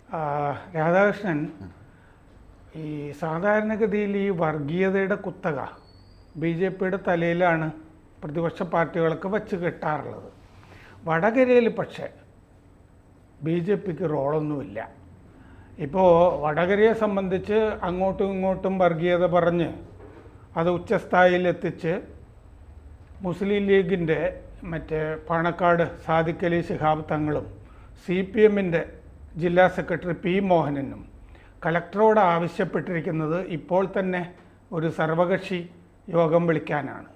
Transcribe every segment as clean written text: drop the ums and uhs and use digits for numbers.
രാധാകൃഷ്ണൻ, ഈ സാധാരണഗതിയിൽ ഈ വർഗീയതയുടെ കുത്തക BJPയുടെ തലയിലാണ് പ്രതിപക്ഷ പാർട്ടികളൊക്കെ വച്ച് കെട്ടാറുള്ളത്. വടകരയിൽ പക്ഷേ BJPക്ക് റോളൊന്നുമില്ല. ഇപ്പോൾ വടകരയെ സംബന്ധിച്ച് അങ്ങോട്ടും ഇങ്ങോട്ടും വർഗീയത പറഞ്ഞ് അത് ഉച്ചസ്ഥായിയിലെത്തിച്ച് മുസ്ലിം ലീഗിൻ്റെ മറ്റേ പാണക്കാട് സാദിഖ് അലി ശിഹാബ് തങ്ങളും CPMൻ്റെ ജില്ലാ സെക്രട്ടറി P മോഹനനും കലക്ടറോട് ആവശ്യപ്പെട്ടിരിക്കുന്നത് ഇപ്പോൾ തന്നെ ഒരു സർവകക്ഷി യോഗം വിളിക്കാനാണ്.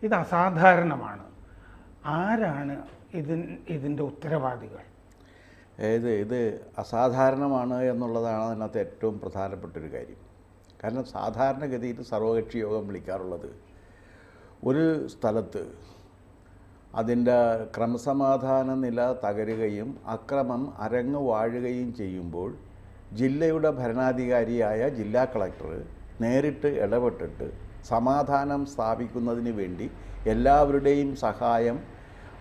ഇത് അസാധാരണമാണ്. ആരാണ് ഇതിൻ്റെ ഉത്തരവാദികൾ? ഇത് അസാധാരണമാണ് എന്നുള്ളതാണ് അതിനകത്ത് ഏറ്റവും പ്രധാനപ്പെട്ടൊരു കാര്യം. കാരണം സാധാരണഗതിയിൽ സർവകക്ഷി യോഗം വിളിക്കാറുള്ളത് ഒരു സ്ഥലത്ത് അതിൻ്റെ ക്രമസമാധാന നില തകരുകയും അക്രമം അരങ്ങ് വാഴുകയും ചെയ്യുമ്പോൾ ജില്ലയുടെ ഭരണാധികാരിയായ ജില്ലാ കളക്ടർ നേരിട്ട് ഇടപെട്ടിട്ട് സമാധാനം സ്ഥാപിക്കുന്നതിന് വേണ്ടി എല്ലാവരുടെയും സഹായം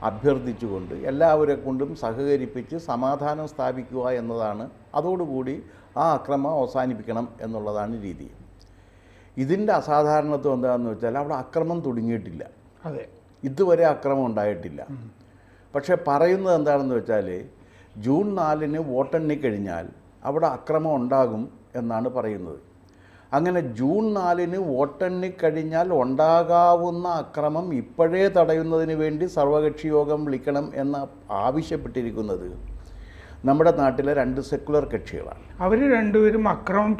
അഭ്യർത്ഥിച്ചുകൊണ്ട് എല്ലാവരെ കൊണ്ടും സഹകരിപ്പിച്ച് സമാധാനം സ്ഥാപിക്കുക എന്നതാണ്. അതോടുകൂടി ആ അക്രമം അവസാനിപ്പിക്കണം എന്നുള്ളതാണ് രീതി. ഇതിൻ്റെ അസാധാരണത്വം എന്താണെന്ന് വെച്ചാൽ അവിടെ അക്രമം തുടങ്ങിയിട്ടില്ല. അതെ, ഇതുവരെ അക്രമം ഉണ്ടായിട്ടില്ല. പക്ഷേ പറയുന്നത് എന്താണെന്ന് വെച്ചാൽ ജൂൺ 4 വോട്ടെണ്ണിക്കഴിഞ്ഞാൽ അവിടെ അക്രമം ഉണ്ടാകും എന്നാണ് പറയുന്നത്. അങ്ങനെ ജൂൺ 4 വോട്ടെണ്ണിക്കഴിഞ്ഞാൽ ഉണ്ടാകാവുന്ന അക്രമം ഇപ്പോഴേ തടയുന്നതിന് വേണ്ടി സർവകക്ഷി യോഗം വിളിക്കണം എന്ന് ആവശ്യപ്പെട്ടിരിക്കുന്നത് നമ്മുടെ നാട്ടിലെ 2 സെക്കുലർ കക്ഷികളാണ്. അവർ രണ്ടുപേരും അക്രമം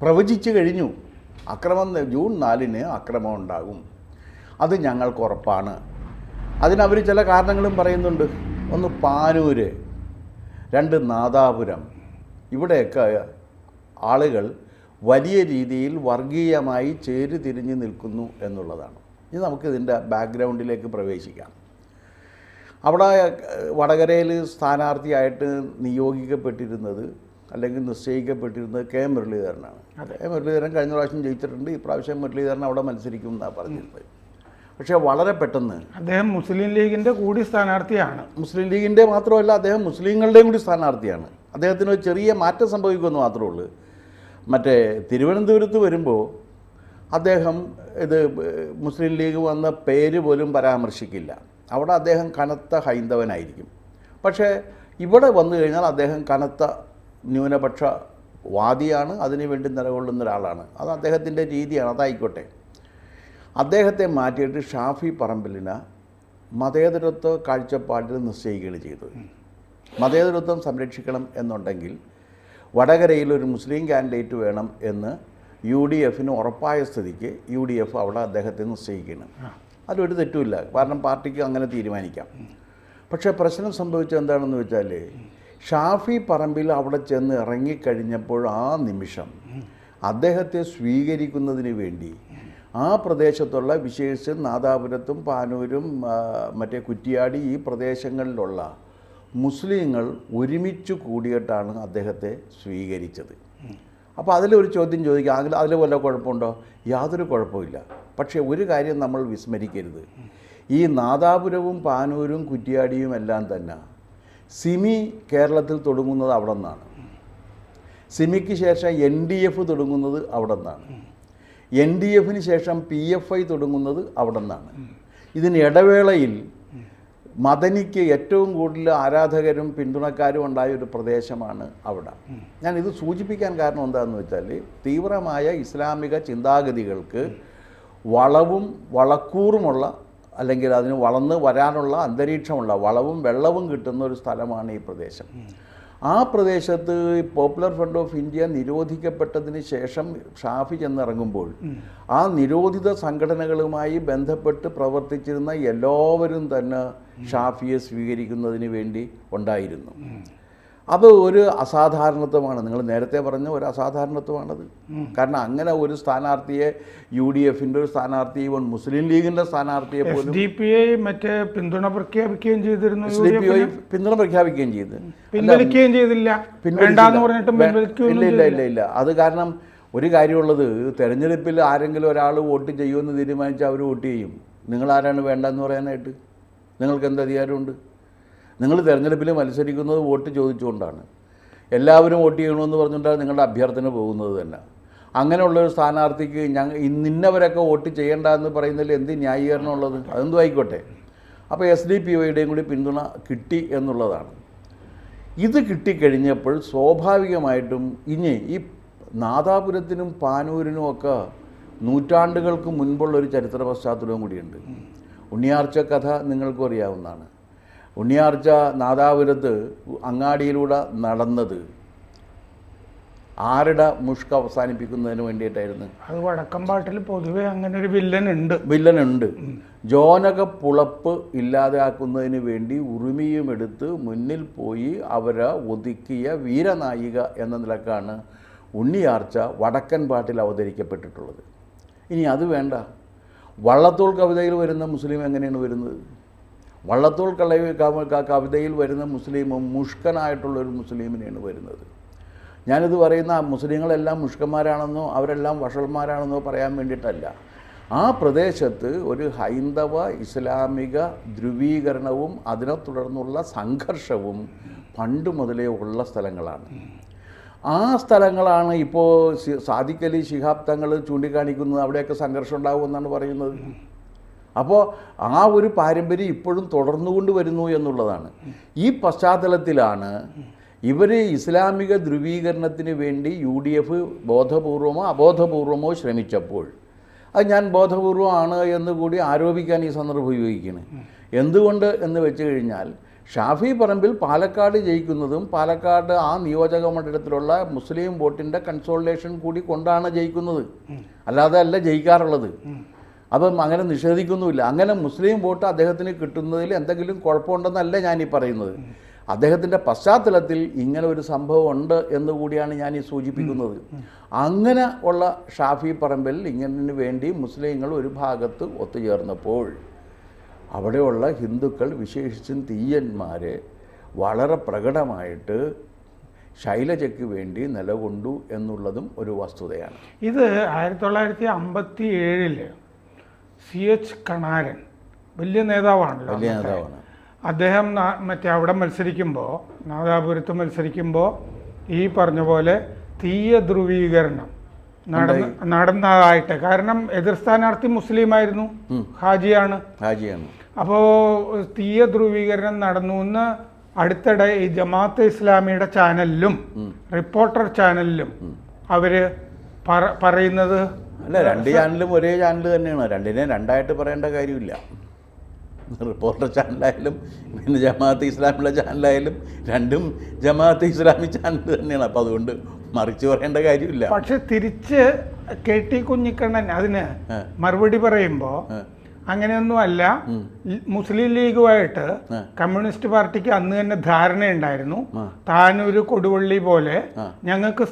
പ്രവചിച്ചു കഴിഞ്ഞു. അക്രമം ജൂൺ 4 അക്രമം ഉണ്ടാകും, അത് ഞങ്ങൾക്ക് ഉറപ്പാണ്. അതിനവർ ചില കാരണങ്ങളും പറയുന്നുണ്ട്. ഒന്ന് പാനൂര്, 2 നാദാപുരം, ഇവിടെയൊക്കെ ആളുകൾ വലിയ രീതിയിൽ വർഗീയമായി ചേരിതിരിഞ്ഞ് നിൽക്കുന്നു എന്നുള്ളതാണ്. ഇനി നമുക്കിതിൻ്റെ ബാക്ക്ഗ്രൗണ്ടിലേക്ക് പ്രവേശിക്കാം. അവിടെ വടകരയിൽ സ്ഥാനാർത്ഥിയായിട്ട് നിയോഗിക്കപ്പെട്ടിരുന്നത് അല്ലെങ്കിൽ നിശ്ചയിക്കപ്പെട്ടിരുന്നത് K മുരളീധരനാണ്. K മുരളീധരൻ കഴിഞ്ഞ പ്രാവശ്യം ജയിച്ചിട്ടുണ്ട്. ഇപ്രാവശ്യം മുരളീധരൻ അവിടെ മത്സരിക്കും എന്നാണ് പറഞ്ഞിരുന്നത്. പക്ഷേ വളരെ പെട്ടെന്ന് അദ്ദേഹം മുസ്ലിം ലീഗിൻ്റെ കൂടി സ്ഥാനാർത്ഥിയാണ്. മുസ്ലിം ലീഗിൻ്റെ മാത്രമല്ല, അദ്ദേഹം മുസ്ലിങ്ങളുടെയും കൂടി സ്ഥാനാർത്ഥിയാണ്. അദ്ദേഹത്തിന് ഒരു ചെറിയ മാറ്റം സംഭവിക്കുമെന്ന് മാത്രമേ ഉള്ളൂ. മറ്റേ തിരുവനന്തപുരത്ത് വരുമ്പോൾ അദ്ദേഹം മുസ്ലിം ലീഗ് വന്ന പേര് പോലും പരാമർശിക്കില്ല. അവിടെ അദ്ദേഹം കനത്ത ഹൈന്ദവനായിരിക്കും. പക്ഷേ ഇവിടെ വന്നു കഴിഞ്ഞാൽ അദ്ദേഹം കനത്ത ന്യൂനപക്ഷ വാദിയാണ്, അതിനുവേണ്ടി നിലകൊള്ളുന്ന ഒരാളാണ്. അത് അദ്ദേഹത്തിൻ്റെ രീതിയാണ്, അതായിക്കോട്ടെ. അദ്ദേഹത്തെ മാറ്റിയിട്ട് ഷാഫി പറമ്പിലിനെ മതേതരത്വ കാഴ്ചപ്പാടിൽ നിശ്ചയിക്കുകയാണ് ചെയ്തത്. മതേതരത്വം സംരക്ഷിക്കണം എന്നുണ്ടെങ്കിൽ വടകരയിൽ ഒരു മുസ്ലിം കാൻഡിഡേറ്റ് വേണം എന്ന് UDFന് ഉറപ്പായ സ്ഥിതിക്ക് UDF അവിടെ അദ്ദേഹത്തെ നിശ്ചയിക്കണം. അതിലൊരു തെറ്റുമില്ല, കാരണം പാർട്ടിക്ക് അങ്ങനെ തീരുമാനിക്കാം. പക്ഷേ പ്രശ്നം സംഭവിച്ചത് എന്താണെന്ന് വെച്ചാൽ ഷാഫി പറമ്പിൽ അവിടെ ചെന്ന് ഇറങ്ങിക്കഴിഞ്ഞപ്പോൾ ആ നിമിഷം അദ്ദേഹത്തെ സ്വീകരിക്കുന്നതിന് വേണ്ടി ആ പ്രദേശത്തുള്ള, വിശേഷിച്ച് നാദാപുരത്തും പാനൂരും മറ്റേ കുറ്റിയാടി ഈ പ്രദേശങ്ങളിലുള്ള മുസ്ലിങ്ങൾ ഒരുമിച്ച് കൂടിയിട്ടാണ് അദ്ദേഹത്തെ സ്വീകരിച്ചത്. അപ്പോൾ അതിലൊരു ചോദ്യം ചോദിക്കുക, അതിൽ വല്ല കുഴപ്പമുണ്ടോ? യാതൊരു കുഴപ്പമില്ല. പക്ഷേ ഒരു കാര്യം നമ്മൾ വിസ്മരിക്കരുത്. ഈ നാദാപുരവും പാനൂരും കുറ്റിയാടിയും എല്ലാം തന്നെ സിമി കേരളത്തിൽ തുടങ്ങുന്നത് അവിടെ നിന്നാണ്. സിമിക്ക് ശേഷം NDF തുടങ്ങുന്നത് അവിടെ നിന്നാണ്. NDFന് ശേഷം PFI തുടങ്ങുന്നത് അവിടെ നിന്നാണ്. ഇതിന് ഇടവേളയിൽ മദനിക്ക് ഏറ്റവും കൂടുതൽ ആരാധകരും പിന്തുണക്കാരും ഉണ്ടായ ഒരു പ്രദേശമാണ് അവിടെ. ഞാനിത് സൂചിപ്പിക്കാൻ കാരണം എന്താണെന്ന് വെച്ചാൽ തീവ്രമായ ഇസ്ലാമിക ചിന്താഗതികൾക്ക് വളവും വളക്കൂറുമുള്ള, അല്ലെങ്കിൽ അതിന് വളർന്ന് വരാനുള്ള അന്തരീക്ഷമുള്ള, വളവും വെള്ളവും കിട്ടുന്ന ഒരു സ്ഥലമാണ് ഈ പ്രദേശം. ആ പ്രദേശത്ത് പോപ്പുലർ ഫ്രണ്ട് ഓഫ് ഇന്ത്യ നിരോധിക്കപ്പെട്ടതിന് ശേഷം ഷാഫി ചെന്നിറങ്ങുമ്പോൾ ആ നിരോധിത സംഘടനകളുമായി ബന്ധപ്പെട്ട് പ്രവർത്തിച്ചിരുന്ന എല്ലാവരും തന്നെ ഷാഫിയെ സ്വീകരിക്കുന്നതിന് വേണ്ടി ഉണ്ടായിരുന്നു. അത് ഒരു അസാധാരണത്വമാണ്. നിങ്ങൾ നേരത്തെ പറഞ്ഞ ഒരു അസാധാരണത്വമാണത്. കാരണം അങ്ങനെ ഒരു സ്ഥാനാർത്ഥിയെ UDFൻ്റെ ഒരു സ്ഥാനാർത്ഥി, മുസ്ലിം ലീഗിൻ്റെ സ്ഥാനാർത്ഥിയെ പോലും മറ്റേ പിന്തുണ പ്രഖ്യാപിക്കുകയും ചെയ്തിരുന്നു. പിന്തുണ പ്രഖ്യാപിക്കുകയും ചെയ്തു, പിൻവലിക്കുകയും ചെയ്തില്ല. ഇല്ല. അത് കാരണം ഒരു കാര്യമുള്ളത്, തെരഞ്ഞെടുപ്പിൽ ആരെങ്കിലും ഒരാൾ വോട്ട് ചെയ്യുമെന്ന് തീരുമാനിച്ചാൽ അവർ വോട്ട് ചെയ്യും. നിങ്ങളാരാണ് വേണ്ടെന്ന് പറയാനായിട്ട്? നിങ്ങൾക്ക് എന്ത് അധികാരമുണ്ട്? നിങ്ങൾ തിരഞ്ഞെടുപ്പിൽ മത്സരിക്കുന്നത് വോട്ട് ചോദിച്ചുകൊണ്ടാണ്. എല്ലാവരും വോട്ട് ചെയ്യണമെന്ന് പറഞ്ഞിട്ടാണ് നിങ്ങളുടെ അഭ്യർത്ഥന പോകുന്നത് തന്നെ. അങ്ങനെയുള്ളൊരു സ്ഥാനാർത്ഥിക്ക് നിന്നവരൊക്കെ വോട്ട് ചെയ്യേണ്ട എന്ന് പറയുന്നതിൽ എന്ത് ന്യായീകരണം ഉള്ളത്? അതെന്തും ആയിക്കോട്ടെ. അപ്പോൾ SDPIയുടെയും കൂടി പിന്തുണ കിട്ടി എന്നുള്ളതാണ്. ഇത് കിട്ടിക്കഴിഞ്ഞപ്പോൾ സ്വാഭാവികമായിട്ടും ഇനി ഈ നാദാപുരത്തിനും പാനൂരിനും ഒക്കെ നൂറ്റാണ്ടുകൾക്ക് മുൻപുള്ളൊരു ചരിത്ര പശ്ചാത്തലവും കൂടിയുണ്ട്. ഉണ്ണിയാർച്ച കഥ നിങ്ങൾക്കും അറിയാവുന്നതാണ്. ഉണ്ണിയാർച്ച നാദാപുരത്ത് അങ്ങാടിയിലൂടെ നടന്നത് ആരുടെ മുഷ്ക അവസാനിപ്പിക്കുന്നതിന് വേണ്ടിയിട്ടായിരുന്നു? അത് വടക്കമ്പാട്ടിൽ പൊതുവെ അങ്ങനെ ഒരു വില്ലനുണ്ട്. ജോനകപ്പുളപ്പ് ഇല്ലാതാക്കുന്നതിന് വേണ്ടി ഉറുമിയുമെടുത്ത് മുന്നിൽ പോയി അവരെ ഒതുക്കിയ വീരനായിക എന്ന നിലക്കാണ് ഉണ്ണിയാർച്ച വടക്കൻ പാട്ടിൽ അവതരിക്കപ്പെട്ടിട്ടുള്ളത്. ഇനി അത് വേണ്ട, വള്ളത്തോൾ കവിതയിൽ വരുന്ന മുസ്ലിം എങ്ങനെയാണ് വരുന്നത്? വള്ളത്തോൾ കവിതയിൽ വരുന്ന മുസ്ലിമും മുഷ്കനായിട്ടുള്ളൊരു മുസ്ലിമിനെയാണ് വരുന്നത്. ഞാനിത് പറയുന്ന മുസ്ലിങ്ങളെല്ലാം മുഷ്കന്മാരാണെന്നോ അവരെല്ലാം വഷൾമാരാണെന്നോ പറയാൻ വേണ്ടിയിട്ടല്ല. ആ പ്രദേശത്ത് ഒരു ഹൈന്ദവ ഇസ്ലാമിക ധ്രുവീകരണവും അതിനെ തുടർന്നുള്ള സംഘർഷവും പണ്ട് മുതലേ ഉള്ള സ്ഥലങ്ങളാണ്. ആ സ്ഥലങ്ങളാണ് ഇപ്പോൾ സാദിഖ് അലി ശിഹാബ് തങ്ങൾ ചൂണ്ടിക്കാണിക്കുന്നത്. അവിടെയൊക്കെ സംഘർഷം ഉണ്ടാകുമെന്നാണ് പറയുന്നത്. അപ്പോൾ ആ ഒരു പാരമ്പര്യം ഇപ്പോഴും തുടർന്നുകൊണ്ട് വരുന്നു എന്നുള്ളതാണ്. ഈ പശ്ചാത്തലത്തിലാണ് ഇവർ ഇസ്ലാമിക ധ്രുവീകരണത്തിന് വേണ്ടി UDF ബോധപൂർവമോ അബോധപൂർവമോ ശ്രമിച്ചപ്പോൾ, അത് ഞാൻ ബോധപൂർവമാണ് എന്ന് കൂടി ആരോപിക്കാൻ ഈ സന്ദർഭം ഉപയോഗിക്കുന്നത്. എന്തുകൊണ്ട് എന്ന് വെച്ച് കഴിഞ്ഞാൽ ഷാഫി പറമ്പിൽ പാലക്കാട് ജയിക്കുന്നതും പാലക്കാട് ആ നിയോജക മണ്ഡലത്തിലുള്ള മുസ്ലിം വോട്ടിൻ്റെ കൺസോളിഡേഷൻ കൂടി കൊണ്ടാണ് ജയിക്കുന്നത്, അല്ലാതെ അല്ല ജയിക്കാറുള്ളത്. അപ്പം അങ്ങനെ നിഷേധിക്കുന്നുമില്ല. അങ്ങനെ മുസ്ലിം വോട്ട് അദ്ദേഹത്തിന് കിട്ടുന്നതിൽ എന്തെങ്കിലും കുഴപ്പമുണ്ടെന്നല്ല ഞാനീ പറയുന്നത്. അദ്ദേഹത്തിൻ്റെ പശ്ചാത്തലത്തിൽ ഇങ്ങനെ ഒരു സംഭവം ഉണ്ട് എന്നുകൂടിയാണ് ഞാൻ ഈ സൂചിപ്പിക്കുന്നത്. അങ്ങനെ ഉള്ള ഷാഫി പറമ്പിൽ ഇങ്ങനെ വേണ്ടി മുസ്ലിങ്ങൾ ഒരു ഭാഗത്ത് ഒത്തുചേർന്നപ്പോൾ അവിടെയുള്ള ഹിന്ദുക്കൾ, വിശേഷിച്ചും തീയന്മാരെ വളരെ പ്രകടമായിട്ട് ശൈലജയ്ക്ക് വേണ്ടി നിലകൊണ്ടു എന്നുള്ളതും ഒരു വസ്തുതയാണ്. ഇത് 1957 CH കണാരൻ വലിയ നേതാവാണല്ലോ. വലിയ നേതാവാണ് അദ്ദേഹം. മറ്റേ അവിടെ മത്സരിക്കുമ്പോൾ, നാദാപുരത്ത് മത്സരിക്കുമ്പോൾ ഈ പറഞ്ഞ പോലെ തീയ ധ്രുവീകരണം നടന്നതായിട്ട്. കാരണം എതിർ സ്ഥാനാർത്ഥി മുസ്ലിമായിരുന്നു, ഹാജിയാണ്. അപ്പോൾ തീയ ധ്രുവീകരണം നടന്നു എന്ന് അടുത്തിടെ ഈ ജമാഅത്തെ ഇസ്ലാമിയുടെ ചാനലിലും റിപ്പോർട്ടർ ചാനലിലും അവര് പറയുന്നത്. അല്ല, രണ്ട് ചാനലും ഒരേ ചാനൽ തന്നെയാണ്. രണ്ടിനെ രണ്ടായിട്ട് പറയേണ്ട കാര്യമില്ല. റിപ്പോർട്ടർ ചാനലായാലും പിന്നെ ജമാഅത്തെ ഇസ്ലാമിയുടെ ചാനലായാലും രണ്ടും ജമാഅത്തെ ഇസ്ലാമി ചാനൽ തന്നെയാണ്. അപ്പോൾ അതുകൊണ്ട് മറിച്ച് പറയേണ്ട കാര്യമില്ല. പക്ഷെ തിരിച്ച് KT കുഞ്ഞിക്കണ്ണൻ അതിന് മറുപടി പറയുമ്പോൾ അങ്ങനെയൊന്നുമല്ല. മുസ്ലിം ലീഗുമായിട്ട് കമ്മ്യൂണിസ്റ്റ് പാർട്ടിക്ക് അന്ന് തന്നെ ധാരണയുണ്ടായിരുന്നു. താനൊരു കൊടുവള്ളി പോലെ ഞങ്ങൾക്ക്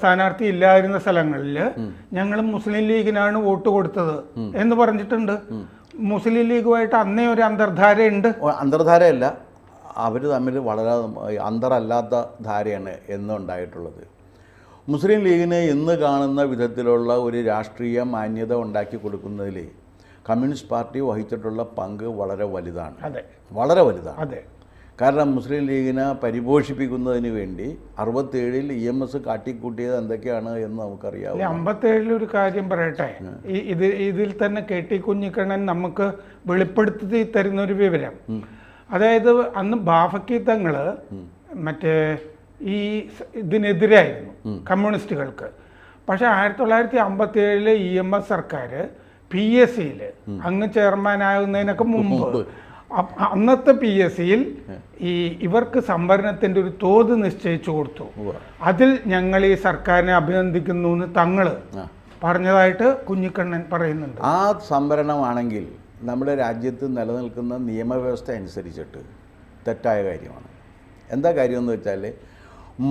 സ്ഥാനാർത്ഥി ഇല്ലാതിരുന്ന സ്ഥലങ്ങളിൽ ഞങ്ങൾ മുസ്ലിം ലീഗിനാണ് വോട്ട് കൊടുത്തത് എന്ന് പറഞ്ഞിട്ടുണ്ട്. മുസ്ലിം ലീഗുമായിട്ട് അന്നേ ഒരു അന്തർധാരയുണ്ട്. അന്തർധാരയല്ല, അവർ തമ്മിൽ വളരെ അന്തറല്ലാത്ത ധാരയാണ് എന്നുണ്ടായിട്ടുള്ളത്. മുസ്ലിം ലീഗിന് ഇന്ന് കാണുന്ന വിധത്തിലുള്ള ഒരു രാഷ്ട്രീയ മാന്യത ഉണ്ടാക്കി കൊടുക്കുന്നതിൽ കമ്മ്യൂണിസ്റ്റ് പാർട്ടി വഹിച്ചിട്ടുള്ള പങ്ക് വളരെ വലുതാണ്. വളരെ വലുതാണ്. കാരണം മുസ്ലിം ലീഗിനെ പരിപോഷിപ്പിക്കുന്നതിന് വേണ്ടി 67-ൽ EMS കാട്ടിക്കൂട്ടിയത് എന്തൊക്കെയാണ് എന്ന് നമുക്കറിയാം. 57-ൽ ഒരു കാര്യം പറയട്ടെ. ഇതിൽ തന്നെ KT കുഞ്ഞിക്കണ്ണൻ നമുക്ക് വെളിപ്പെടുത്തി തരുന്നൊരു വിവരം. അതായത് അന്ന് ബാഫക്കി തങ്ങൾ മറ്റേ ഈ ഇതിനെതിരായിരുന്നു കമ്മ്യൂണിസ്റ്റുകൾക്ക്. പക്ഷെ 1957-ൽ EMS സർക്കാർ PSCയിൽ അങ്ങ് ചെയർമാനാകുന്നതിനൊക്കെ മുമ്പ് അന്നത്തെ PSCയിൽ ഇവർക്ക് സംവരണത്തിൻ്റെ ഒരു തോത് നിശ്ചയിച്ചു കൊടുത്തു. അതിൽ ഞങ്ങൾ ഈ സർക്കാരിനെ അഭിനന്ദിക്കുന്നു എന്ന് തങ്ങൾ പറഞ്ഞതായിട്ട് കുഞ്ഞിക്കണ്ണൻ പറയുന്നുണ്ട്. ആ സംവരണമാണെങ്കിൽ നമ്മുടെ രാജ്യത്ത് നിലനിൽക്കുന്ന നിയമവ്യവസ്ഥ അനുസരിച്ചിട്ട് തെറ്റായ കാര്യമാണ്. എന്താ കാര്യമെന്ന് വെച്ചാൽ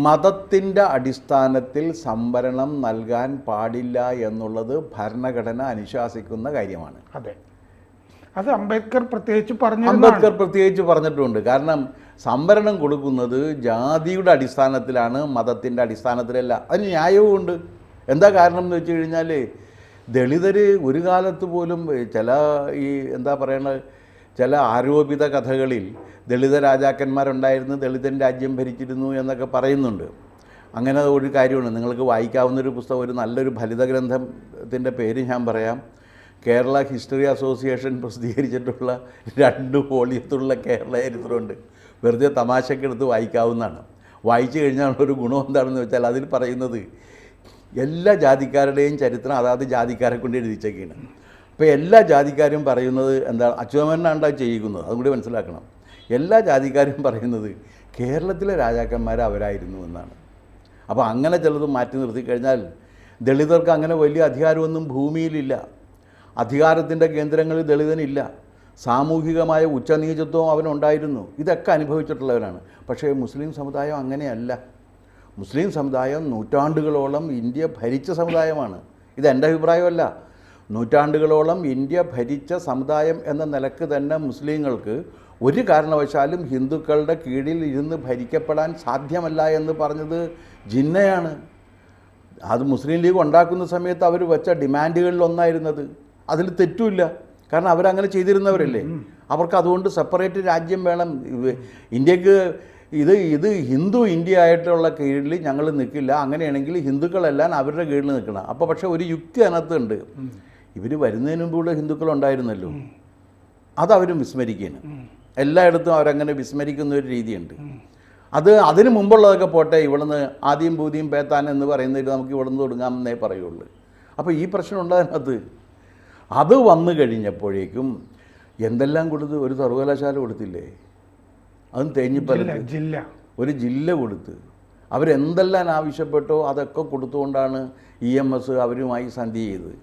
മതത്തിൻ്റെ അടിസ്ഥാനത്തിൽ സംവരണം നൽകാൻ പാടില്ല എന്നുള്ളത് ഭരണഘടന അനുശാസിക്കുന്ന കാര്യമാണ്. അത് അംബേദ്കർ പ്രത്യേകിച്ച് പറഞ്ഞിട്ടുണ്ട്. കാരണം സംവരണം കൊടുക്കുന്നത് ജാതിയുടെ അടിസ്ഥാനത്തിലാണ്, മതത്തിൻ്റെ അടിസ്ഥാനത്തിലല്ല. അതിന് ന്യായവുമുണ്ട്. എന്താ കാരണം എന്ന് വെച്ച് കഴിഞ്ഞാൽ ദളിതർ ഒരു കാലത്ത് പോലും ചില ഈ എന്താ പറയണത് ചില ആരോപിത കഥകളിൽ ദളിത രാജാക്കന്മാരുണ്ടായിരുന്നു, ദളിതൻ രാജ്യം ഭരിച്ചിരുന്നു എന്നൊക്കെ പറയുന്നുണ്ട്. അങ്ങനെ ഒരു കാര്യമാണ്. നിങ്ങൾക്ക് വായിക്കാവുന്നൊരു പുസ്തകം, ഒരു നല്ലൊരു ഫലിത ഗ്രന്ഥത്തിൻ്റെ പേര് ഞാൻ പറയാം. കേരള ഹിസ്റ്ററി അസോസിയേഷൻ പ്രസിദ്ധീകരിച്ചിട്ടുള്ള 2 വോളിയത്തുള്ള കേരള ചരിത്രമുണ്ട്. വെറുതെ തമാശക്കെടുത്ത് വായിക്കാവുന്നതാണ്. വായിച്ചു കഴിഞ്ഞാൽ ഒരു ഗുണം എന്താണെന്ന് വെച്ചാൽ അതിൽ പറയുന്നത് എല്ലാ ജാതിക്കാരുടെയും ചരിത്രം അതാത് ജാതിക്കാരെ കൊണ്ട് എഴുതിച്ചൊക്കെയാണ്. അപ്പോൾ എല്ലാ ജാതിക്കാരും പറയുന്നത് എന്താണ്, അച്യുതമേനോനാണ് അത് ചെയ്യിക്കുന്നത്, അതും കൂടി മനസ്സിലാക്കണം. എല്ലാ ജാതിക്കാരും പറയുന്നത് കേരളത്തിലെ രാജാക്കന്മാർ അവരായിരുന്നു എന്നാണ്. അപ്പോൾ അങ്ങനെ ചിലത് മാറ്റി നിർത്തിക്കഴിഞ്ഞാൽ ദളിതർക്ക് അങ്ങനെ വലിയ അധികാരമൊന്നും ഭൂമിയിലില്ല. അധികാരത്തിൻ്റെ കേന്ദ്രങ്ങളിൽ ദളിതനില്ല. സാമൂഹികമായ ഉച്ചനീചത്വം അവനുണ്ടായിരുന്നു. ഇതൊക്കെ അനുഭവിച്ചിട്ടുള്ളവരാണ്. പക്ഷേ മുസ്ലിം സമുദായം അങ്ങനെയല്ല. മുസ്ലിം സമുദായം നൂറ്റാണ്ടുകളോളം ഇന്ത്യ ഭരിച്ച സമുദായമാണ്. ഇതെൻ്റെ അഭിപ്രായമല്ല. നൂറ്റാണ്ടുകളോളം ഇന്ത്യ ഭരിച്ച സമുദായം എന്ന നിലക്ക് തന്നെ മുസ്ലിങ്ങൾക്ക് ഒരു കാരണവശാലും ഹിന്ദുക്കളുടെ കീഴിൽ ഇരുന്ന് ഭരിക്കപ്പെടാൻ സാധ്യമല്ല എന്ന് പറഞ്ഞത് ജിന്നയാണ്. അത് മുസ്ലിം ലീഗ് ഉണ്ടാക്കുന്ന സമയത്ത് അവർ വെച്ച ഡിമാൻഡുകളിലൊന്നായിരുന്നത്. അതിൽ തെറ്റുമില്ല, കാരണം അവരങ്ങനെ ചെയ്തിരുന്നവരല്ലേ. അവർക്ക് അതുകൊണ്ട് സെപ്പറേറ്റ് രാജ്യം വേണം. ഇന്ത്യക്ക് ഇത് ഹിന്ദു ഇന്ത്യ ആയിട്ടുള്ള കീഴിൽ ഞങ്ങൾ നിൽക്കില്ല, അങ്ങനെയാണെങ്കിൽ ഹിന്ദുക്കളെല്ലാം അവരുടെ കീഴിൽ നിൽക്കണം. അപ്പോൾ പക്ഷേ ഒരു യുക്തി അതിനകത്തുണ്ട്. ഇവർ വരുന്നതിന് മുമ്പുള്ള ഹിന്ദുക്കളുണ്ടായിരുന്നല്ലോ, അതവരും വിസ്മരിക്കുകയാണ്. എല്ലായിടത്തും അവരങ്ങനെ വിസ്മരിക്കുന്ന ഒരു രീതിയുണ്ട്. അതിന് മുമ്പുള്ളതൊക്കെ പോട്ടെ, ഇവിടുന്ന് ആദ്യം പൂതിയും പേത്താൻ എന്ന് പറയുന്നതിൽ നമുക്ക് ഇവിടുന്ന് തുടങ്ങാമെന്നേ പറയുള്ളൂ. അപ്പോൾ ഈ പ്രശ്നം ഉണ്ടാകുന്നത് അത് വന്നു കഴിഞ്ഞപ്പോഴേക്കും എന്തെല്ലാം കൊടുത്ത്, ഒരു സർവകലാശാല കൊടുത്തില്ലേ, അതും തേഞ്ഞിപ്പലത്ത് ഒരു ജില്ല കൊടുത്ത്, അവരെന്തെല്ലാം ആവശ്യപ്പെട്ടോ അതൊക്കെ കൊടുത്തുകൊണ്ടാണ് EMS അവരുമായി സന്ധി ചെയ്തത്.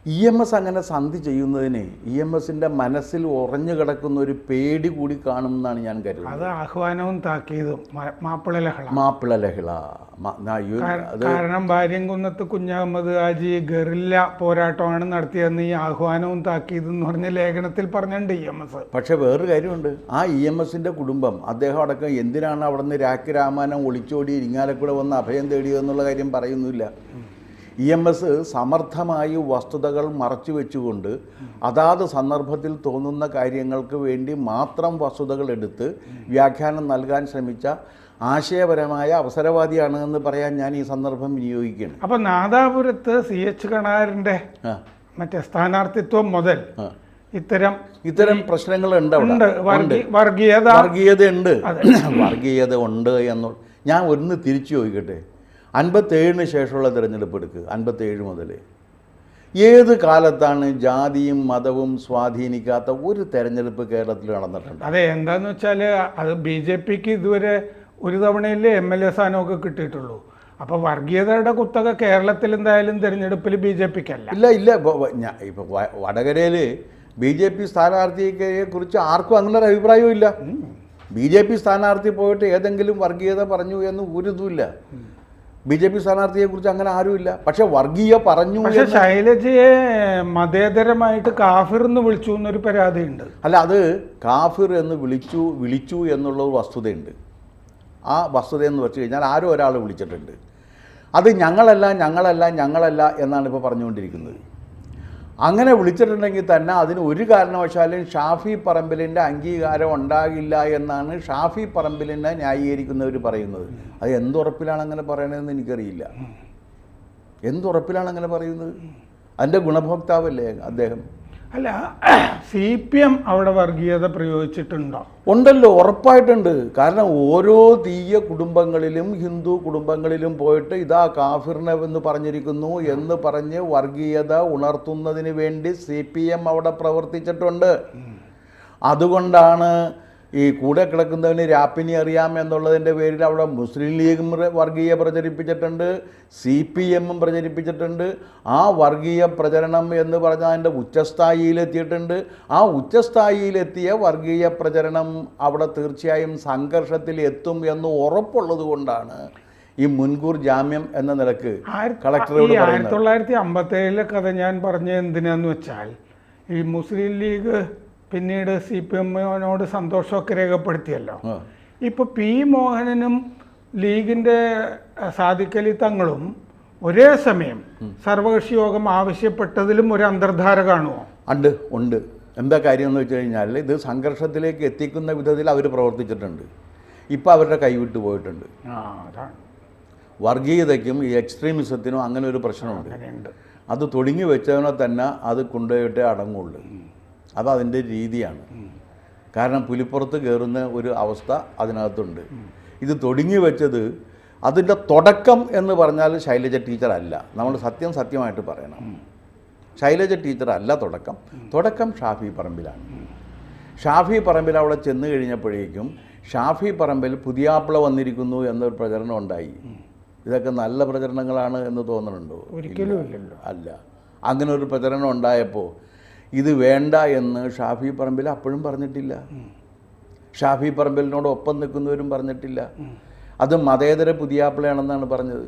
EMS അങ്ങനെ സന്ധി ചെയ്യുന്നതിന് EMSൻ്റെ മനസ്സിൽ ഉറഞ്ഞു കിടക്കുന്ന ഒരു പേടി കൂടി കാണുമെന്നാണ് ഞാൻ കരുതുന്നത്. അത് ആഹ്വാനവും താക്കീതും മാപ്പിള ലഹള. കാരണം ഭാര്യംകുന്നത്ത് കുഞ്ഞഹമ്മദ് ഹാജി ഗറില്ല പോരാട്ടമാണ് നടത്തിയതെന്ന് ഈ ആഹ്വാനവും താക്കീതും എന്ന് പറഞ്ഞ ലേഖനത്തിൽ പറഞ്ഞിട്ടുണ്ട് EMS. പക്ഷേ വേറൊരു കാര്യമുണ്ട്. ആ EMSൻ്റെ കുടുംബം, അദ്ദേഹം അടക്കം എന്തിനാണ് അവിടെ നിന്ന് രാഖി രാമാനം ഒളിച്ചോടി ഇരിങ്ങാലക്കുട വന്ന് അഭയം തേടിയതെന്നുള്ള കാര്യം പറയുന്നില്ല. EMS സമർത്ഥമായി വസ്തുതകൾ മറച്ചു വെച്ചുകൊണ്ട് അതാത് സന്ദർഭത്തിൽ തോന്നുന്ന കാര്യങ്ങൾക്ക് വേണ്ടി മാത്രം വസ്തുതകൾ എടുത്ത് വ്യാഖ്യാനം നൽകാൻ ശ്രമിച്ച ആശയപരമായ അവസരവാദിയാണ് എന്ന് പറയാൻ ഞാൻ ഈ സന്ദർഭം വിനിയോഗിക്കുകയാണ്. അപ്പോൾ നാദാപുരത്ത് CH കണാരൻ്റെ മറ്റേ സ്ഥാനാർത്ഥിത്വം മുതൽ ഇത്തരം പ്രശ്നങ്ങളുണ്ട്. വർഗീയത ഉണ്ട്, വർഗീയത ഉണ്ട് എന്ന് ഞാൻ ഒന്ന് തിരിച്ചു ചോദിക്കട്ടെ. 57 ശേഷമുള്ള തിരഞ്ഞെടുപ്പ് എടുക്കുക. 57 മുതൽ ഏത് കാലത്താണ് ജാതിയും മതവും സ്വാധീനിക്കാത്ത ഒരു തെരഞ്ഞെടുപ്പ് കേരളത്തിൽ നടന്നിട്ടുണ്ട്? അതെ, എന്താന്ന് വെച്ചാൽ അത് BJPക്ക് ഇതുവരെ ഒരു തവണയല്ലേ MLA സ്ഥാനമൊക്കെ കിട്ടിയിട്ടുള്ളൂ. അപ്പോൾ വർഗീയതയുടെ കുത്തക കേരളത്തിൽ എന്തായാലും തിരഞ്ഞെടുപ്പിൽ BJPക്കല്ല. ഇല്ല. ഇപ്പോൾ വടകരയിൽ BJP സ്ഥാനാർത്ഥിയെ കുറിച്ച് ആർക്കും അങ്ങനെ ഒരു അഭിപ്രായവും ഇല്ല. BJP സ്ഥാനാർത്ഥി പോയിട്ട് ഏതെങ്കിലും വർഗീയത പറഞ്ഞു എന്ന് ഒരു ഇതുമില്ല. BJP സ്ഥാനാർത്ഥിയെക്കുറിച്ച് അങ്ങനെ ആരുമില്ല. പക്ഷെ വർഗീയ പറഞ്ഞു. പക്ഷെ ശൈലജയെ മതേതരമായിട്ട് കാഫിർ എന്ന് വിളിച്ചു എന്നൊരു പരാതിയുണ്ട്. അല്ല, അത് കാഫിർ എന്ന് വിളിച്ചു എന്നുള്ള വസ്തുതയുണ്ട്. ആ വസ്തുത എന്ന് വെച്ച് കഴിഞ്ഞാൽ ആരോ ഒരാൾ വിളിച്ചിട്ടുണ്ട്. അത് ഞങ്ങളല്ല എന്നാണ് ഇപ്പോൾ പറഞ്ഞുകൊണ്ടിരിക്കുന്നത്. അങ്ങനെ വിളിച്ചിട്ടുണ്ടെങ്കിൽ തന്നെ അതിന് ഒരു കാരണവശാലും ഷാഫി പറമ്പിലിൻ്റെ അംഗീകാരം ഉണ്ടാകില്ല എന്നാണ് ഷാഫി പറമ്പിലിനെ ന്യായീകരിക്കുന്നവർ പറയുന്നത്. അത് എന്തുറപ്പിലാണ് അങ്ങനെ പറയണതെന്ന് എനിക്കറിയില്ല. എന്തുറപ്പിലാണ് അങ്ങനെ പറയുന്നത്? അതിൻ്റെ ഗുണഭോക്താവല്ലേ അദ്ദേഹം? അല്ല, CPM അവിടെ വർഗീയത പ്രയോഗിച്ചിട്ടുണ്ടോ? ഉണ്ടല്ലോ, ഉറപ്പായിട്ടുണ്ട്. കാരണം ഓരോ തീയ കുടുംബങ്ങളിലും ഹിന്ദു കുടുംബങ്ങളിലും പോയിട്ട് ഇതാ കാഫിറിനെ എന്ന് പറഞ്ഞിരിക്കുന്നു എന്ന് പറഞ്ഞ് വർഗീയത ഉണർത്തുന്നതിന് വേണ്ടി CPM അവിടെ പ്രവർത്തിച്ചിട്ടുണ്ട്. അതുകൊണ്ടാണ് ഈ കൂടെ കിടക്കുന്നവന് രാപ്പിനി അറിയാം എന്നുള്ളതിൻ്റെ പേരിൽ അവിടെ മുസ്ലിം ലീഗും വർഗീയ പ്രചരിപ്പിച്ചിട്ടുണ്ട്, CPMും പ്രചരിപ്പിച്ചിട്ടുണ്ട്. ആ വർഗീയ പ്രചരണം എന്ന് പറഞ്ഞാൽ അതിൻ്റെ ഉച്ചസ്ഥായിയിലെത്തിയിട്ടുണ്ട്. ആ ഉച്ചസ്ഥായിയിലെത്തിയ വർഗീയ പ്രചരണം അവിടെ തീർച്ചയായും സംഘർഷത്തിൽ എത്തും എന്ന് ഉറപ്പുള്ളത് കൊണ്ടാണ് ഈ മുൻകൂർ ജാമ്യം എന്ന നിലക്ക് കളക്ടറോട് 1957 കഥ ഞാൻ പറഞ്ഞത് എന്തിനാന്ന് വെച്ചാൽ, ഈ മുസ്ലിം ലീഗ് പിന്നീട് CPMനോട് സന്തോഷമൊക്കെ രേഖപ്പെടുത്തിയല്ലോ. ഇപ്പോൾ P മോഹനനും ലീഗിൻ്റെ സാദിഖ് അലി തങ്ങളും ഒരേ സമയം സർവകക്ഷി യോഗം ആവശ്യപ്പെട്ടതിലും ഒരു അന്തർധാര കാണുമോ? ഉണ്ട്. എന്താ കാര്യം എന്ന് വെച്ച് കഴിഞ്ഞാൽ ഇത് സംഘർഷത്തിലേക്ക് എത്തിക്കുന്ന വിധത്തിൽ അവർ പ്രവർത്തിച്ചിട്ടുണ്ട്. ഇപ്പോൾ അവരുടെ കൈവിട്ട് പോയിട്ടുണ്ട്. അതാണ് വർഗീയതയ്ക്കും ഈ എക്സ്ട്രീമിസത്തിനും അങ്ങനെ ഒരു പ്രശ്നമുണ്ട്. അത് തുടങ്ങി വെച്ചവനെ തന്നെ അത് കൊണ്ടുപോയിട്ടേ അടങ്ങുള്ളൂ. അതതിൻ്റെ രീതിയാണ്. കാരണം പുലിപ്പുറത്ത് കയറുന്ന ഒരു അവസ്ഥ അതിനകത്തുണ്ട്. ഇത് തുടങ്ങി വെച്ചത് അതിൻ്റെ തുടക്കം എന്ന് പറഞ്ഞാൽ ശൈലജ ടീച്ചറല്ല. നമ്മൾ സത്യമായിട്ട് പറയണം. ശൈലജ ടീച്ചറല്ല തുടക്കം ഷാഫി പറമ്പിലാണ്. ഷാഫി പറമ്പിൽ അവിടെ ചെന്ന് കഴിഞ്ഞപ്പോഴേക്കും ഷാഫി പറമ്പിൽ പുതിയാപ്പിള വന്നിരിക്കുന്നു എന്നൊരു പ്രചരണം ഉണ്ടായി. ഇതൊക്കെ നല്ല പ്രചരണങ്ങളാണ് എന്ന് തോന്നുന്നുണ്ടോ? ഒരിക്കലും ഇല്ലല്ലോ. അല്ല. അങ്ങനെ ഒരു പ്രചരണം ഉണ്ടായപ്പോൾ ഇത് വേണ്ട എന്ന് ഷാഫി പറമ്പിൽ അപ്പോഴും പറഞ്ഞിട്ടില്ല. ഷാഫി പറമ്പിലിനോട് ഒപ്പം നിൽക്കുന്നവരും പറഞ്ഞിട്ടില്ല. അത് മതേതര പുതിയാപ്പിളയാണെന്നാണ് പറഞ്ഞത്.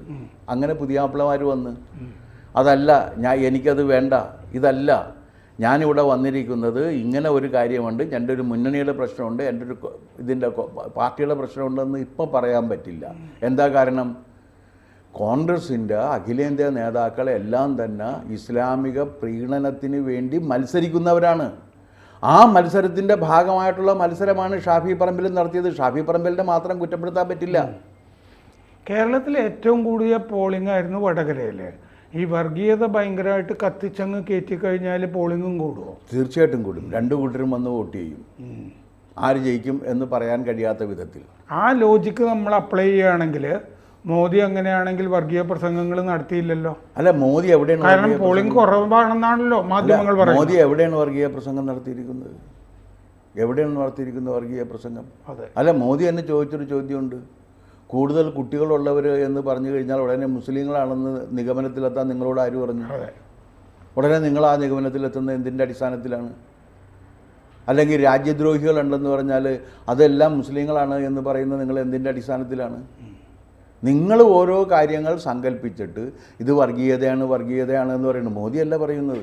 അങ്ങനെ പുതിയാപ്പിളമാർ വന്ന് അതല്ല എനിക്കത് വേണ്ട, ഇതല്ല ഞാനിവിടെ വന്നിരിക്കുന്നത് ഇങ്ങനെ ഒരു കാര്യമുണ്ട്, എൻ്റെ ഒരു മുന്നണിയുടെ പ്രശ്നമുണ്ട്, എൻ്റെ ഒരു ഇതിൻ്റെ പാർട്ടിയുടെ പ്രശ്നമുണ്ടെന്ന് ഇപ്പം പറയാൻ പറ്റില്ല. എന്താ കാരണം? കോൺഗ്രസിൻ്റെ അഖിലേന്ത്യാ നേതാക്കളെല്ലാം തന്നെ ഇസ്ലാമിക പ്രീണനത്തിന് വേണ്ടി മത്സരിക്കുന്നവരാണ്. ആ മത്സരത്തിൻ്റെ ഭാഗമായിട്ടുള്ള മത്സരമാണ് ഷാഫി പറമ്പിൽ നടത്തിയത്. ഷാഫി പറമ്പിലിനെ മാത്രം കുറ്റപ്പെടുത്താൻ പറ്റില്ല. കേരളത്തിലെ ഏറ്റവും കൂടിയ പോളിംഗ് ആയിരുന്നു വടകരയിൽ. ഈ വർഗീയത ഭയങ്കരമായിട്ട് കത്തിച്ചങ്ങ് കയറ്റിക്കഴിഞ്ഞാൽ പോളിംഗും കൂടുമോ? തീർച്ചയായിട്ടും കൂടും. രണ്ടു കൂട്ടരും വന്ന് വോട്ട് ചെയ്യും. ആര് ജയിക്കും എന്ന് പറയാൻ കഴിയാത്ത വിധത്തിൽ ആ ലോജിക്ക് നമ്മൾ അപ്ലൈ ചെയ്യുകയാണെങ്കിൽ മോദി അങ്ങനെയാണെങ്കിൽ വർഗീയ പ്രസംഗങ്ങൾ നടത്തിയില്ലല്ലോ. അല്ല, മോദി എവിടെയാണ്? കാരണം പോളിംഗ് കുറവാണെന്നാണല്ലോ മാധ്യമങ്ങൾ പറയുന്നത്. മോദി എവിടെയാണ് വർഗീയ പ്രസംഗം നടത്തിയിരിക്കുന്നത്? എവിടെയാണ് നടത്തിയിരിക്കുന്നത് വർഗീയ പ്രസംഗം? അല്ല, മോദി തന്നെ ചോദിച്ചൊരു ചോദ്യമുണ്ട്. കൂടുതൽ കുട്ടികളുള്ളവർ എന്ന് പറഞ്ഞു കഴിഞ്ഞാൽ ഉടനെ മുസ്ലിങ്ങളാണെന്ന് നിഗമനത്തിലെത്താൻ നിങ്ങളോട് ആര് പറഞ്ഞു? ഉടനെ നിങ്ങൾ ആ നിഗമനത്തിലെത്തുന്നത് എന്തിൻ്റെ അടിസ്ഥാനത്തിലാണ്? അല്ലെങ്കിൽ രാജ്യദ്രോഹികളുണ്ടെന്ന് പറഞ്ഞാൽ അതെല്ലാം മുസ്ലിങ്ങളാണ് എന്ന് പറയുന്നത് നിങ്ങൾ എന്തിൻ്റെ അടിസ്ഥാനത്തിലാണ്? നിങ്ങൾ ഓരോ കാര്യങ്ങൾ സങ്കല്പിച്ചിട്ട് ഇത് വർഗീയതയാണ് എന്ന് പറയുന്നത്. മോദിയല്ല പറയുന്നത്.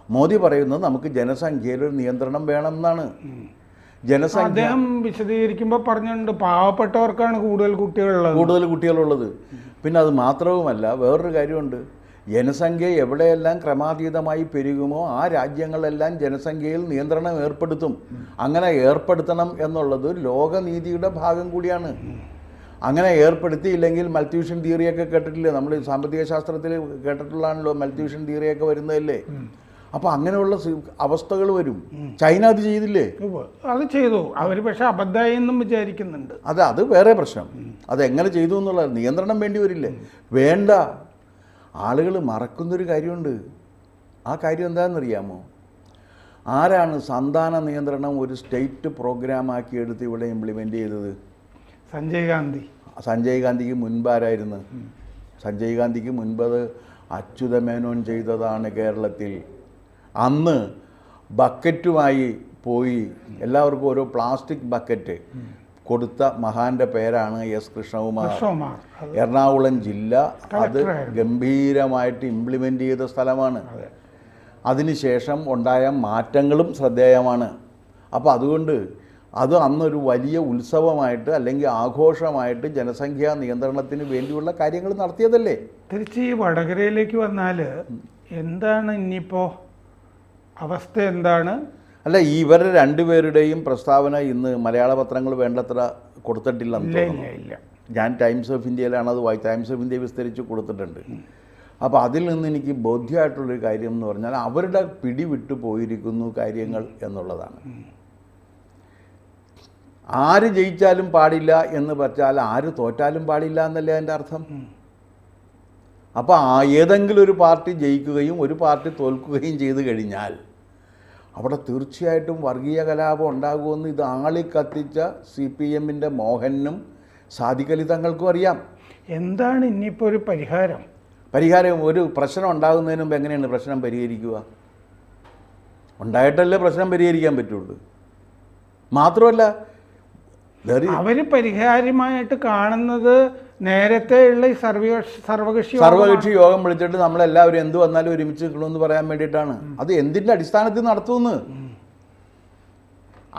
മോദി പറയുന്നത് നമുക്ക് ജനസംഖ്യയിൽ ഒരു നിയന്ത്രണം വേണം എന്നാണ്. ജനസംഖ്യ അദ്ദേഹം വിശദീകരിക്കുമ്പോൾ പറഞ്ഞിട്ടുണ്ട് പാവപ്പെട്ടവർക്കാണ് കൂടുതൽ കുട്ടികളുള്ളത്. പിന്നെ അത് മാത്രവുമല്ല, വേറൊരു കാര്യമുണ്ട്. ജനസംഖ്യ എവിടെയെല്ലാം ക്രമാതീതമായി പെരുകുമോ ആ രാജ്യങ്ങളെല്ലാം ജനസംഖ്യയിൽ നിയന്ത്രണം ഏർപ്പെടുത്തും. അങ്ങനെ ഏർപ്പെടുത്തണം എന്നുള്ളത് ലോകനീതിയുടെ ഭാഗം കൂടിയാണ്. അങ്ങനെ ഏർപ്പെടുത്തിയില്ലെങ്കിൽ മൽറ്റ്യൂഷൻ തിയറിയൊക്കെ കേട്ടിട്ടില്ലേ? നമ്മൾ സാമ്പത്തിക ശാസ്ത്രത്തിൽ കേട്ടിട്ടുള്ളതാണല്ലോ മൽറ്റ്യൂഷൻ തിയറിയൊക്കെ വരുന്നതല്ലേ? അപ്പോൾ അങ്ങനെയുള്ള അവസ്ഥകൾ വരും. ചൈന അത് ചെയ്തില്ലേ? അത് ചെയ്തു അവർ. പക്ഷെ അബദ്ധമായി എന്നും വിചാരിക്കുന്നുണ്ട്. അത് വേറെ പ്രശ്നം. അതെങ്ങനെ ചെയ്തു എന്നുള്ള നിയന്ത്രണം വേണ്ടി വരില്ലേ? വേണ്ട. ആളുകൾ മറക്കുന്നൊരു കാര്യമുണ്ട്. ആ കാര്യം എന്താണെന്നറിയാമോ? ആരാണ് സന്താന നിയന്ത്രണം ഒരു സ്റ്റേറ്റ് പ്രോഗ്രാമാക്കി എടുത്ത് ഇവിടെ ഇംപ്ലിമെൻ്റ് ചെയ്തത്? സഞ്ജയ് ഗാന്ധിക്ക് മുൻപാരായിരുന്നു. സഞ്ജയ് ഗാന്ധിക്ക് മുൻപത് അച്യുതമേനോൻ ചെയ്തതാണ് കേരളത്തിൽ. അന്ന് ബക്കറ്റുമായി പോയി എല്ലാവർക്കും ഓരോ പ്ലാസ്റ്റിക് ബക്കറ്റ് കൊടുത്ത മഹാന്റെ പേരാണ് എസ് കൃഷ്ണകുമാർ. എറണാകുളം ജില്ല അത് ഗംഭീരമായിട്ട് ഇംപ്ലിമെൻ്റ് ചെയ്ത സ്ഥലമാണ്. അതിനുശേഷം ഉണ്ടായ മാറ്റങ്ങളും ശ്രദ്ധേയമാണ്. അപ്പോൾ അതുകൊണ്ട് അത് അന്നൊരു വലിയ ഉത്സവമായിട്ട് അല്ലെങ്കിൽ ആഘോഷമായിട്ട് ജനസംഖ്യാ നിയന്ത്രണത്തിന് വേണ്ടിയുള്ള കാര്യങ്ങൾ നടത്തിയതല്ലേ? തിരിച്ച് ഈ വടകരയിലേക്ക് വന്നാൽ എന്താണ് ഇനിയിപ്പോൾ അവസ്ഥ? എന്താണ്? അല്ല, ഇവരുടെ രണ്ടുപേരുടെയും പ്രസ്താവന ഇന്ന് മലയാള പത്രങ്ങൾ വേണ്ടത്ര കൊടുത്തിട്ടില്ലെന്ന് തോന്നുന്നു. ഞാൻ ടൈംസ് ഓഫ് ഇന്ത്യയിലാണ് അത് ടൈംസ് ഓഫ് ഇന്ത്യ വിസ്തരിച്ച് കൊടുത്തിട്ടുണ്ട്. അപ്പോൾ അതിൽ നിന്ന് എനിക്ക് ബോധ്യമായിട്ടുള്ളൊരു കാര്യം എന്ന് പറഞ്ഞാൽ അവരുടെ പിടിവിട്ടു പോയിരിക്കുന്നു കാര്യങ്ങൾ എന്നുള്ളതാണ്. ആര് ജയിച്ചാലും പാടില്ല എന്ന് പറഞ്ഞാൽ ആര് തോറ്റാലും പാടില്ല എന്നല്ലേ അതിൻ്റെ അർത്ഥം? അപ്പോൾ ഏതെങ്കിലും ഒരു പാർട്ടി ജയിക്കുകയും ഒരു പാർട്ടി തോൽക്കുകയും ചെയ്തു കഴിഞ്ഞാൽ അവിടെ തീർച്ചയായിട്ടും വർഗീയ കലാപം ഉണ്ടാകുമെന്ന് ഇത് ആളിക്കത്തിച്ച CPM-ൻ്റെ മോഹനും സാദിഖ് അലി തങ്ങൾക്കും അറിയാം. എന്താണ് ഇനിയിപ്പോൾ ഒരു പരിഹാരം? ഒരു പ്രശ്നം ഉണ്ടാകുന്നതിന് മുമ്പ് എങ്ങനെയാണ് പ്രശ്നം പരിഹരിക്കുക? ഉണ്ടായിട്ടല്ലേ പ്രശ്നം പരിഹരിക്കാൻ പറ്റുള്ളൂ. മാത്രമല്ല അവർ പരിഹാരമായിട്ട് കാണുന്നത് നേരത്തെയുള്ള ഈ സർവകക്ഷി യോഗം വിളിച്ചിട്ട് നമ്മളെല്ലാവരും എന്ത് വന്നാലും ഒരുമിച്ച് നിൽക്കണമെന്ന് പറയാൻ വേണ്ടിയിട്ടാണ്. അത് എന്തിൻ്റെ അടിസ്ഥാനത്തിൽ നടത്തുമെന്ന്?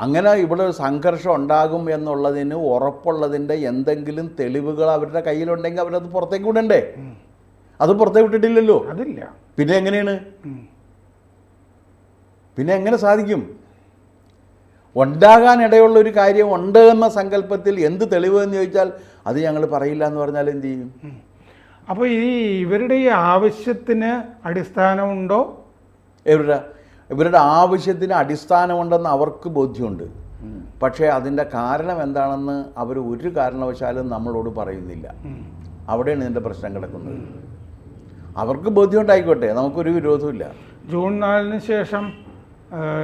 അങ്ങനെ ഇവിടെ ഒരു സംഘർഷം ഉണ്ടാകും എന്നുള്ളതിന് ഉറപ്പുള്ളതിൻ്റെ എന്തെങ്കിലും തെളിവുകൾ അവരുടെ കയ്യിലുണ്ടെങ്കിൽ അവരത് പുറത്തേക്ക് വിടണ്ടേ? അത് പുറത്തേക്ക് വിട്ടിട്ടില്ലല്ലോ. അതില്ല. പിന്നെ എങ്ങനെയാണ്? പിന്നെ എങ്ങനെ സാധിക്കും? ഉണ്ടാകാനിടയുള്ള ഒരു കാര്യം ഉണ്ട് എന്ന സങ്കല്പത്തിൽ എന്ത് തെളിവ് എന്ന് ചോദിച്ചാൽ അത് ഞങ്ങൾ പറയില്ല എന്ന് പറഞ്ഞാൽ എന്ത് ചെയ്യും? അപ്പോൾ ഇവരുടെ ഈ ആവശ്യത്തിന് അടിസ്ഥാനമുണ്ടോ? ഇവരുടെ ആവശ്യത്തിന് അടിസ്ഥാനമുണ്ടെന്ന് അവർക്ക് ബോധ്യമുണ്ട്. പക്ഷേ അതിൻ്റെ കാരണം എന്താണെന്ന് അവർ ഒരു കാരണവശാലും നമ്മളോട് പറയുന്നില്ല. അവിടെയാണ് ഇതിൻ്റെ പ്രശ്നം കിടക്കുന്നത്. അവർക്ക് ബോധ്യമുണ്ടായിക്കോട്ടെ, നമുക്കൊരു വിരോധമില്ല. ജൂൺ 4-ന് ശേഷം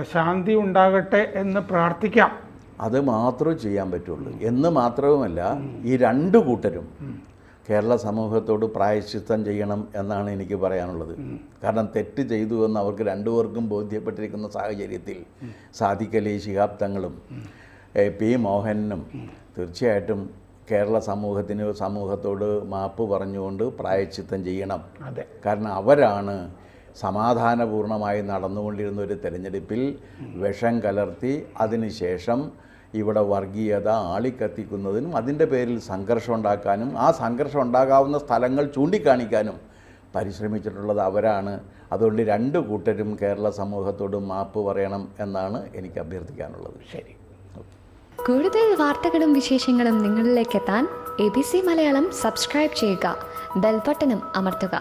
ശാന്തി ഉണ്ടാകട്ടെ എന്ന് പ്രാർത്ഥിക്കാം. അത് മാത്രമേ ചെയ്യാൻ പറ്റുള്ളൂ. എന്ന് മാത്രവുമല്ല, ഈ രണ്ട് കൂട്ടരും കേരള സമൂഹത്തോട് പ്രായശ്ചിത്തം ചെയ്യണം എന്നാണ് എനിക്ക് പറയാനുള്ളത്. കാരണം തെറ്റ് ചെയ്തു എന്ന് അവർക്ക് രണ്ടുപേർക്കും ബോധ്യപ്പെട്ടിരിക്കുന്ന സാഹചര്യത്തിൽ സാദിഖ് അലി ശിഹാബ് തങ്ങളും പി മോഹനും തീർച്ചയായിട്ടും കേരള സമൂഹത്തോട് മാപ്പ് പറഞ്ഞുകൊണ്ട് പ്രായശ്ചിത്തം ചെയ്യണം. കാരണം അവരാണ് സമാധാനപൂർണമായി നടന്നുകൊണ്ടിരുന്ന ഒരു തെരഞ്ഞെടുപ്പിൽ വിഷം കലർത്തി അതിനുശേഷം ഇവിടെ വർഗീയത ആളിക്കത്തിക്കുന്നതിനും അതിൻ്റെ പേരിൽ സംഘർഷം ഉണ്ടാക്കാനും ആ സംഘർഷം ഉണ്ടാകാവുന്ന സ്ഥലങ്ങൾ ചൂണ്ടിക്കാണിക്കാനും പരിശ്രമിച്ചിട്ടുള്ളത് അവരാണ്. അതുകൊണ്ട് രണ്ട് കൂട്ടരും കേരള സമൂഹത്തോട് മാപ്പ് പറയണം എന്നാണ് എനിക്ക് അഭ്യർത്ഥിക്കാനുള്ളത്. ശരി. കൂടുതൽ വാർത്തകളും വിശേഷങ്ങളും നിങ്ങളിലേക്ക് എത്താൻ ABC മലയാളം സബ്സ്ക്രൈബ് ചെയ്യുക, ബെൽബട്ടനും അമർത്തുക.